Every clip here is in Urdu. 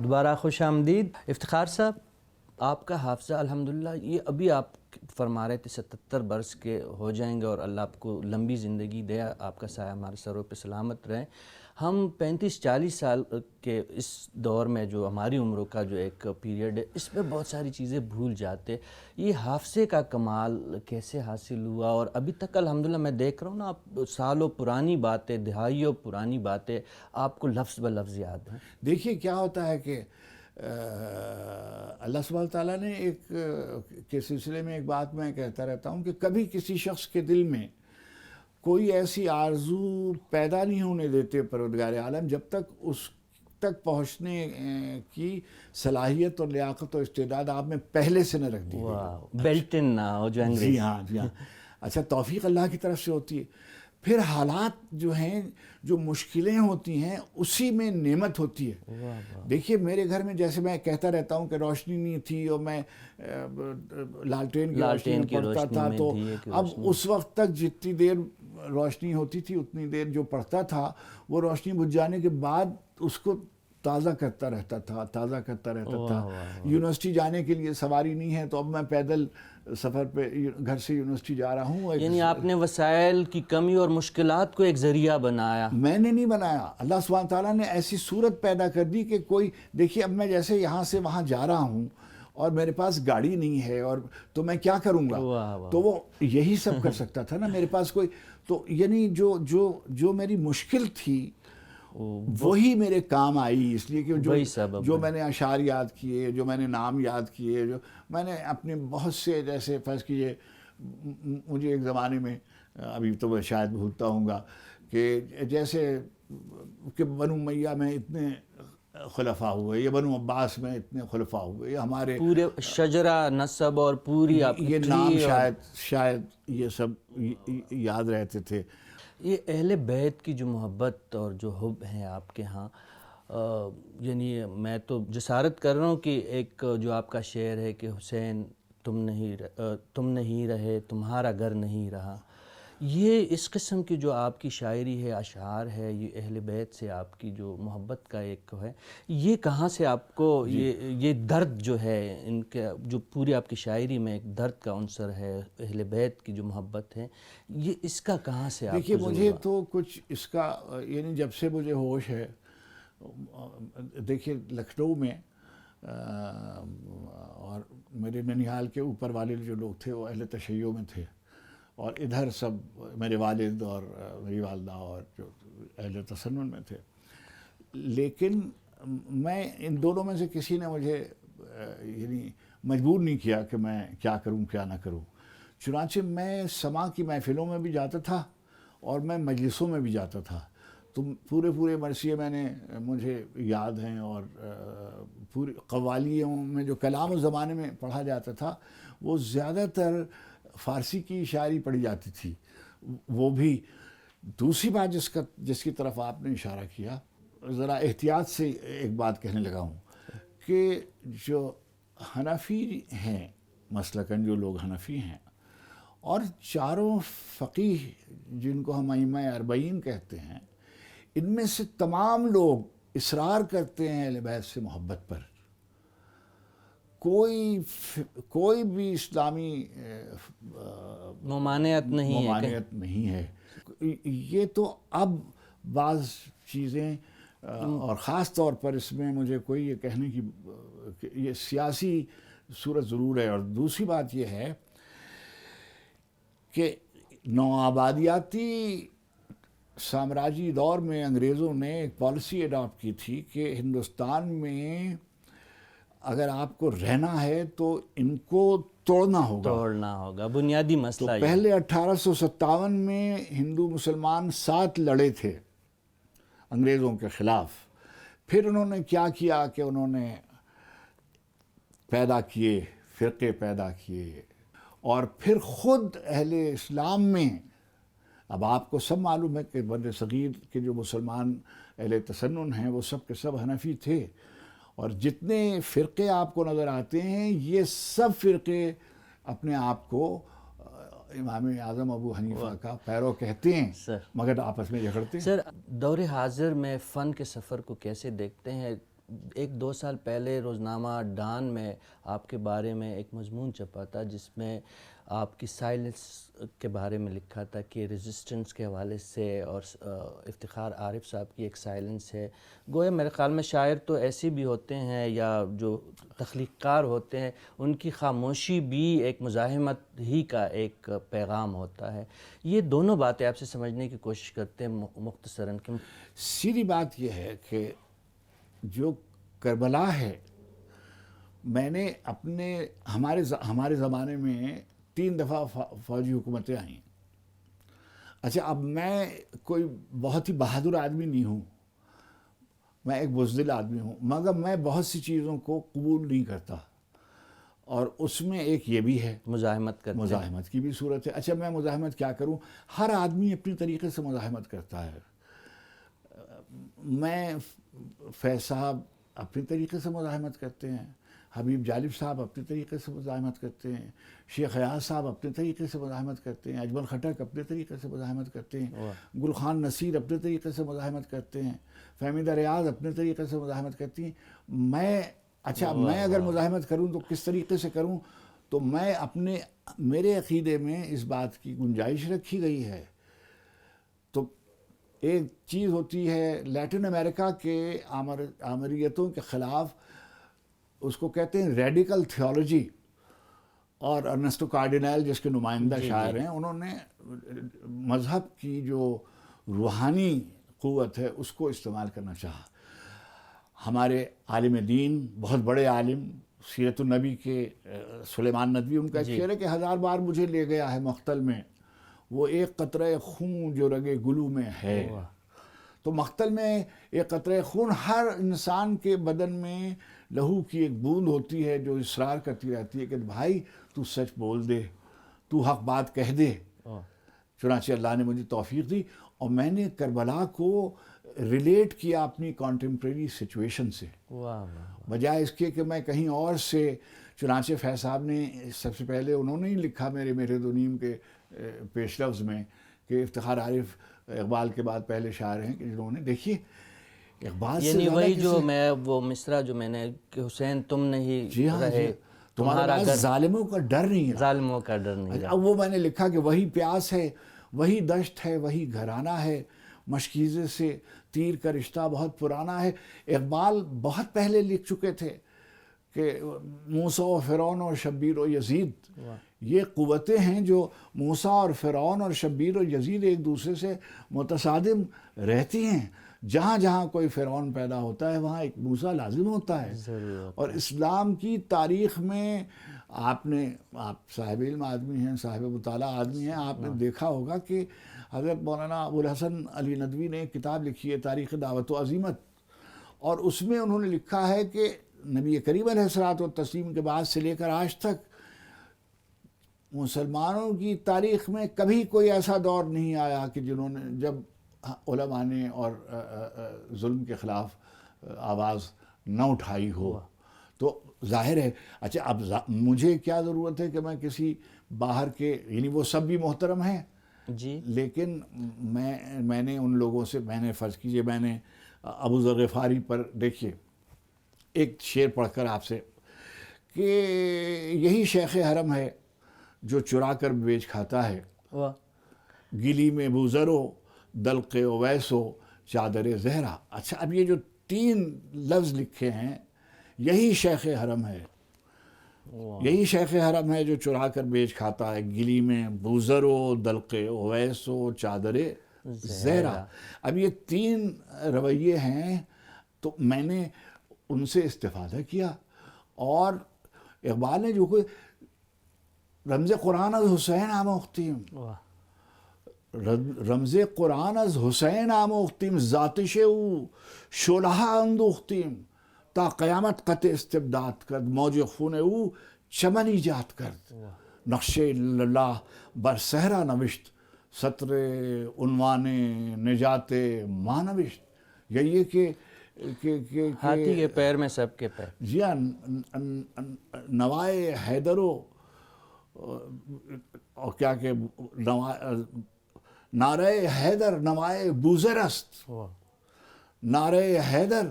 دوبارہ خوش آمدید افتخار صاحب. آپ کا حافظہ الحمدللہ یہ ابھی آپ فرما رہے تھے 77 برس کے ہو جائیں گے اور اللہ آپ کو لمبی زندگی دے, آپ کا سایہ ہمارے سروں پہ سلامت رہے. ہم 35-40 سال کے اس دور میں جو ہماری عمروں کا جو ایک پیریڈ ہے اس میں بہت ساری چیزیں بھول جاتے. یہ حافظے کا کمال کیسے حاصل ہوا؟ اور ابھی تک الحمدللہ میں دیکھ رہا ہوں نا, آپ سالوں پرانی باتیں, دہائیوں پرانی باتیں آپ کو لفظ بلفظ یاد ہیں. دیکھیے کیا ہوتا ہے کہ اللہ سبحانہ تعالیٰ نے ایک کے سلسلے میں ایک بات میں کہتا رہتا ہوں کہ کبھی کسی شخص کے دل میں کوئی ایسی آرزو پیدا نہیں ہونے دیتے پروردگار عالم جب تک اس تک پہنچنے کی صلاحیت اور لیاقت و استعداد آپ میں پہلے سے نہ رکھ دی گئی. بیلٹ ان نہ ہو جو انگریزی. جی ہاں جی ہاں. اچھا, توفیق اللہ کی طرف سے ہوتی ہے. پھر حالات جو ہیں, جو مشکلیں ہوتی ہیں, اسی میں نعمت ہوتی ہے. دیکھیے میرے گھر میں جیسے میں کہتا رہتا ہوں کہ روشنی نہیں تھی اور میں لالٹین کی روشنی میں پڑھتا تھا, تو اب اس وقت تک جتنی دیر روشنی ہوتی تھی اتنی دیر جو پڑھتا تھا وہ روشنی بجھ جانے کے بعد اس کو تازہ کرتا رہتا تھا. یونیورسٹی جانے کے لیے سواری نہیں ہے تو اب میں پیدل سفر پہ گھر سے یونیورسٹی جا رہا ہوں. یعنی آپ نے وسائل کی کمی اور مشکلات کو ایک ذریعہ بنایا. میں نے نہیں بنایا, اللہ سبحانہ تعالیٰ نے ایسی صورت پیدا کر دی کہ کوئی دیکھیے اب میں جیسے یہاں سے وہاں جا رہا ہوں اور میرے پاس گاڑی نہیں ہے اور تو میں کیا کروں گا. تو وہ یہی سب کر سکتا تھا نا, میرے پاس کوئی. تو یعنی جو میری مشکل تھی وہی میرے کام آئی, اس لیے کہ جو میں نے اشعار یاد کیے, جو میں نے نام یاد کیے, جو میں نے اپنے بہت سے, جیسے فرض کیجیے مجھے ایک زمانے میں, ابھی تو میں شاید بھولتا ہوں گا, کہ جیسے کہ بنو امیہ میں اتنے خلفاء ہوئے, یا بنو عباس میں اتنے خلفاء ہوئے, یا ہمارے پورے شجرہ نصب اور پوری یہ نام شاید یہ سب یاد رہتے تھے. یہ اہل بیت کی جو محبت اور جو حب ہیں آپ کے ہاں, یعنی میں تو جسارت کر رہا ہوں کہ ایک جو آپ کا شعر ہے کہ حسین تم نہیں رہے تمہارا گھر نہیں رہا, یہ اس قسم کی جو آپ کی شاعری ہے, اشعار ہے, یہ اہل بیت سے آپ کی جو محبت کا ایک ہے, یہ کہاں سے آپ کو یہ درد جو ہے ان کے, جو پوری آپ کی شاعری میں ایک درد کا عنصر ہے, اہل بیت کی جو محبت ہے, یہ اس کا کہاں سے آپ کو؟ دیکھیے مجھے تو کچھ اس کا, یعنی جب سے مجھے ہوش ہے, دیکھیے لکھنؤ میں اور میرے ننیہال کے اوپر والے جو لوگ تھے وہ اہل تشیع میں تھے, اور ادھر سب میرے والد اور میری والدہ اور جو اہل تسنن میں تھے. لیکن میں ان دونوں میں سے کسی نے مجھے یعنی مجبور نہیں کیا کہ میں کیا کروں کیا نہ کروں. چنانچہ میں سما کی محفلوں میں بھی جاتا تھا اور میں مجلسوں میں بھی جاتا تھا, تو پورے مرثیے میں نے مجھے یاد ہیں, اور پوری قوالیوں میں جو کلام اس زمانے میں پڑھا جاتا تھا وہ زیادہ تر فارسی کی شاعری پڑھی جاتی تھی. وہ بھی دوسری بات جس کی طرف آپ نے اشارہ کیا, ذرا احتیاط سے ایک بات کہنے لگا ہوں کہ جو حنفی ہیں مسلکن, جو لوگ حنفی ہیں, اور چاروں فقیہ جن کو ہم ائمہ اربعین کہتے ہیں, ان میں سے تمام لوگ اصرار کرتے ہیں اہل بیت سے محبت پر. کوئی بھی اسلامی ممانعت نہیں ہے. یہ تو اب بعض چیزیں, اور خاص طور پر اس میں مجھے کوئی یہ کہنے کی کہ یہ سیاسی صورت ضرور ہے. اور دوسری بات یہ ہے کہ نوآبادیاتی سامراجی دور میں انگریزوں نے ایک پالیسی اڈاپٹ کی تھی کہ ہندوستان میں اگر آپ کو رہنا ہے تو ان کو توڑنا ہوگا. بنیادی مسئلہ. تو پہلے 1857 میں ہندو مسلمان ساتھ لڑے تھے انگریزوں کے خلاف. پھر انہوں نے کیا کیا کہ انہوں نے فرقے پیدا کیے, اور پھر خود اہل اسلام میں, اب آپ کو سب معلوم ہے کہ بر صغیر کے جو مسلمان اہل تسنن ہیں وہ سب کے سب حنفی تھے, اور جتنے فرقے آپ کو نظر آتے ہیں یہ سب فرقے اپنے آپ کو امام اعظم ابو حنیفہ کا پیرو کہتے ہیں, مگر آپس میں جھگڑتے ہیں. سر, دور حاضر میں فن کے سفر کو کیسے دیکھتے ہیں؟ ایک دو سال پہلے روزنامہ ڈان میں آپ کے بارے میں ایک مضمون چھپا تھا جس میں آپ کی سائلنس کے بارے میں لکھا تھا کہ ریزسٹنس کے حوالے سے، اور افتخار عارف صاحب کی ایک سائلنس ہے. گویا میرے خیال میں شاعر تو ایسے بھی ہوتے ہیں یا جو تخلیق کار ہوتے ہیں ان کی خاموشی بھی ایک مزاحمت ہی کا ایک پیغام ہوتا ہے. یہ دونوں باتیں آپ سے سمجھنے کی کوشش کرتے ہیں مختصراً کہ سیدھی بات یہ ہے کہ جو کربلا ہے، میں نے ہمارے زمانے میں 3 دفعہ فوجی حکومتیں آئیں. اچھا، اب میں کوئی بہت ہی بہادر آدمی نہیں ہوں، میں ایک بزدل آدمی ہوں، مگر میں بہت سی چیزوں کو قبول نہیں کرتا، اور اس میں ایک یہ بھی ہے مزاحمت کرتے ہیں. مزاحمت کی بھی صورت ہے. اچھا، میں مزاحمت کیا کروں؟ ہر آدمی اپنی طریقے سے مزاحمت کرتا ہے. میں فیض صاحب اپنی طریقے سے مزاحمت کرتے ہیں، حبیب جالب صاحب اپنے طریقے سے مزاحمت کرتے ہیں، شیخ ایاز صاحب اپنے طریقے سے مزاحمت کرتے ہیں، اجمل خٹک اپنے طریقے سے مزاحمت کرتے ہیں، گل خان نصیر اپنے طریقے سے مزاحمت کرتے ہیں، فہمیدہ ریاض اپنے طریقے سے مزاحمت کرتی ہیں. میں اگر مزاحمت کروں تو کس طریقے سے کروں؟ تو میرے عقیدے میں اس بات کی گنجائش رکھی گئی ہے. تو ایک چیز ہوتی ہے لیٹن امریکہ کے آمریتوں کے خلاف، اس کو کہتے ہیں ریڈیکل تھیولوجی، اور ارنسٹو کارڈینل جس کے نمائندہ شاعر ہیں، انہوں نے مذہب کی جو روحانی قوت ہے اس کو استعمال کرنا چاہا. ہمارے عالم دین، بہت بڑے عالم سیرت النبی کے سلیمان ندوی، ان کا ایک شعر ہے کہ 1000 بار مجھے لے گیا ہے مقتل میں، وہ ایک قطرہ خون جو رگے گلو میں ہے. تو مقتل میں ایک قطرہ خون، ہر انسان کے بدن میں لہو کی ایک بوند ہوتی ہے جو اصرار کرتی رہتی ہے کہ بھائی تو سچ بول دے، تو حق بات کہہ دے. چنانچہ اللہ نے مجھے توفیق دی، اور میں نے کربلا کو ریلیٹ کیا اپنی کانٹمپریری سچویشن سے، بجائے اس کے کہ میں کہیں اور سے. چنانچہ فیض صاحب نے سب سے پہلے انہوں نے ہی لکھا میرے دو نیم کے پیش لفظ میں کہ افتخار عارف اقبال کے بعد پہلے شاعر ہیں کہ جنہوں نے، دیکھیے اقبال سے یعنی زیادہ وہی جو وہ مصرع جو میں نے کہ حسین تم نہیں رہے، تمہارا پاس ظالموں کا ڈر نہیں رہا. ظالموں کا ڈر نہیں رہا. اب وہ میں نے لکھا کہ وہی پیاس ہے، وہی دشت ہے، وہی گھرانہ ہے، مشکیزے سے تیر کا رشتہ بہت پرانا ہے. اقبال بہت پہلے لکھ چکے تھے کہ موسیٰ و فرعون اور شبیر و یزید، یہ قوتیں ہیں جو موسیٰ اور فرعون اور شبیر و یزید ایک دوسرے سے متصادم رہتی ہیں. جہاں جہاں کوئی فرعون پیدا ہوتا ہے وہاں ایک موسیٰ لازم ہوتا ہے. اور اسلام کی تاریخ میں آپ صاحب علم آدمی ہیں، صاحب مطالعہ آدمی ہیں، آپ نے دیکھا ہوگا کہ حضرت مولانا ابوالحسن علی ندوی نے ایک کتاب لکھی ہے تاریخ دعوت و عزیمت، اور اس میں انہوں نے لکھا ہے کہ نبی کریم علیہ الصلوۃ والتسلیم کے بعد سے لے کر آج تک مسلمانوں کی تاریخ میں کبھی کوئی ایسا دور نہیں آیا کہ جنہوں نے، جب علماء نے اور ظلم کے خلاف آواز نہ اٹھائی ہو. تو ظاہر ہے. اچھا، اب مجھے کیا ضرورت ہے کہ میں کسی باہر کے، یعنی وہ سب بھی محترم ہیں جی، لیکن میں نے ان لوگوں سے، میں نے فرض کیجئے میں نے ابو ذر غفاری پر، دیکھیے ایک شعر پڑھ کر آپ سے، کہ یہی شیخ حرم ہے جو چرا کر بیچ کھاتا ہے، گلی میں بوزرو دلق اویسو چادر زہرا. اچھا، اب یہ جو 3 لفظ لکھے ہیں، یہی شیخ حرم ہے، یہی شیخ حرم ہے جو چرا کر بیچ کھاتا ہے، گلی میں بوزرو دلق اویسو چادر زہرا. اب یہ 3 رویے ہیں، تو میں نے ان سے استفادہ کیا. اور اقبال نے جو کوئی رمز قرآن از حسین آموختیم، رمز قرآن از حسین آموختیم، ذاتش او شعلہ اندوختیم، تا قیامت قطع استبداد کرد، موج خون او چمن ایجاد کرد، نقش اللہ بر صحرا نوشت، سطر عنوان نجات ماں نوشت. یہی کہ ہاتھی کے پیر میں سب کے پیر. جی ہاں، نوائے حیدرو، اور کیا کہ نعرہ حیدر نوائے بوزر است، نعرہ حیدر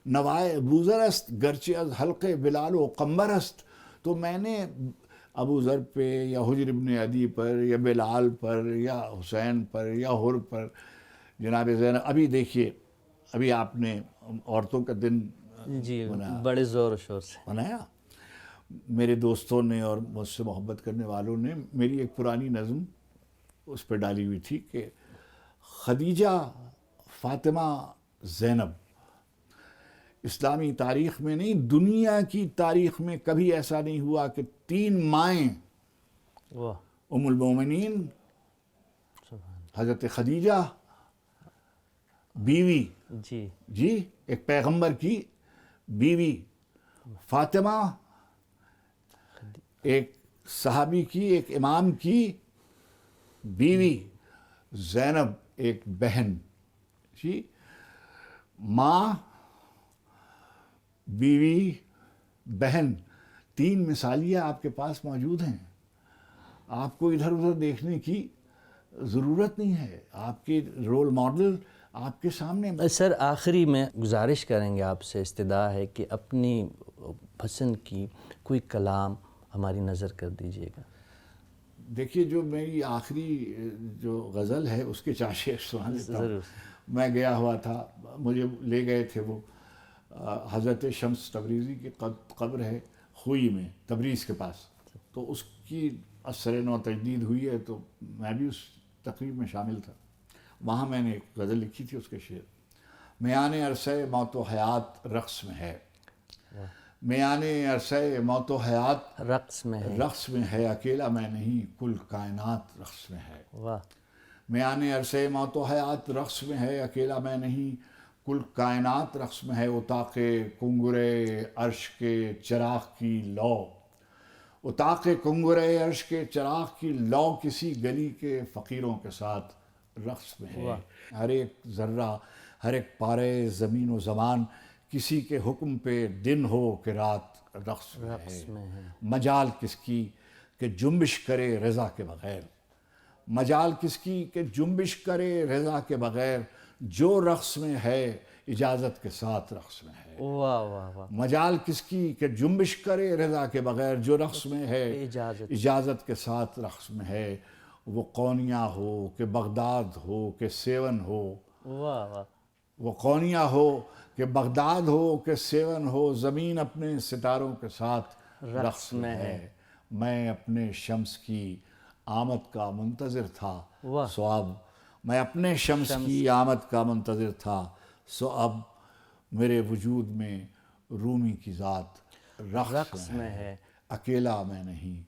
نوائے ابوذر است گرچہ از حلق بلال و قمبر است. تو میں نے ابو ذر پہ یا حجر ابن عدی پر یا بلال پر یا حسین پر یا حر پر جناب زینب. ابھی دیکھیے ابھی آپ نے عورتوں کا دن جی بڑے زور و شور سے منایا. میرے دوستوں نے اور مجھ سے محبت کرنے والوں نے میری ایک پرانی نظم اس پہ ڈالی ہوئی تھی کہ خدیجہ فاطمہ زینب اسلامی تاریخ میں نہیں دنیا کی تاریخ میں کبھی ایسا نہیں ہوا کہ 3 مائیں واہ ام المومنین حضرت خدیجہ بیوی جی ایک پیغمبر کی بیوی، فاطمہ ایک صحابی کی ایک امام کی بیوی، زینب ایک بہن جی، ماں بیوی بہن، 3 مثالیاں آپ کے پاس موجود ہیں. آپ کو ادھر ادھر دیکھنے کی ضرورت نہیں ہے، آپ کے رول ماڈل آپ کے سامنے. سر آخری میں گزارش کریں گے آپ سے، استدعا ہے کہ اپنی پسند کی کوئی کلام ہماری نظر کر دیجیے گا. دیکھیے جو میری آخری جو غزل ہے اس کے 4 شعر سنا لیتا ہوں. ضرور. میں گیا ہوا تھا، مجھے لے گئے تھے وہ حضرت شمس تبریزی کی قبر ہے خوئی میں تبریز کے پاس، تو اس کی اثر نو تجدید ہوئی ہے تو میں بھی اس تقریب میں شامل تھا. وہاں میں نے ایک غزل لکھی تھی، اس کے شعر: میان عرصہ موت و حیات رقص میں ہے، میان عرصہ موت و حیات رقص میں ہے، اکیلا میں نہیں کل کائنات رقص میں ہے. واہ. میان عرصہ موت و حیات رقص میں ہے، اکیلا میں نہیں کل کائنات رقص میں ہے. اتاق کنگرے عرش کے چراغ کی لو، اتاق کنگرے عرش کے چراغ کی لو کسی گلی کے فقیروں کے ساتھ رقص میں ہے. ہر ایک ذرہ، ہر ایک پارے زمین و زمان کسی کے حکم پہ دن ہو کہ رات رقص میں ہے. مجال کس کی کہ جنبش کرے رضا کے بغیر، مجال کس کی کہ جنبش کرے رضا کے بغیر، جو رقص میں ہے اجازت کے ساتھ رقص میں ہے. واہ واہ واہ. مجال کس کی کہ جنبش کرے رضا کے بغیر، جو رقص میں ہے اجازت کے ساتھ رقص میں ہے. وہ قونیہ ہو کہ بغداد ہو کہ سیون ہو، واہ واہ. وہ قونیہ ہو کہ بغداد ہو کہ سیون ہو، زمین اپنے ستاروں کے ساتھ رقص میں ہے. میں اپنے شمس کی آمد کا منتظر تھا، سو اب میں اپنے شمس کی آمد کا منتظر تھا، سو اب میرے وجود میں رومی کی ذات رقص میں ہے. اکیلا میں نہیں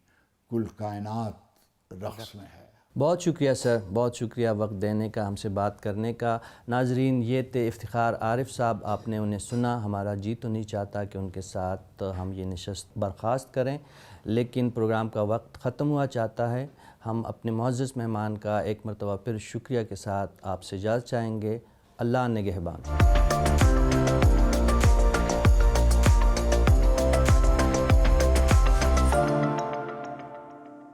کل کائنات رقص میں ہے. بہت شکریہ سر، بہت شکریہ وقت دینے کا، ہم سے بات کرنے کا. ناظرین یہ تھے افتخار عارف صاحب، آپ نے انہیں سنا. ہمارا جی تو نہیں چاہتا کہ ان کے ساتھ ہم یہ نشست برخاست کریں، لیکن پروگرام کا وقت ختم ہوا چاہتا ہے. ہم اپنے معزز مہمان کا ایک مرتبہ پھر شکریہ کے ساتھ آپ سے اجازت چاہیں گے. اللہ نگہبان.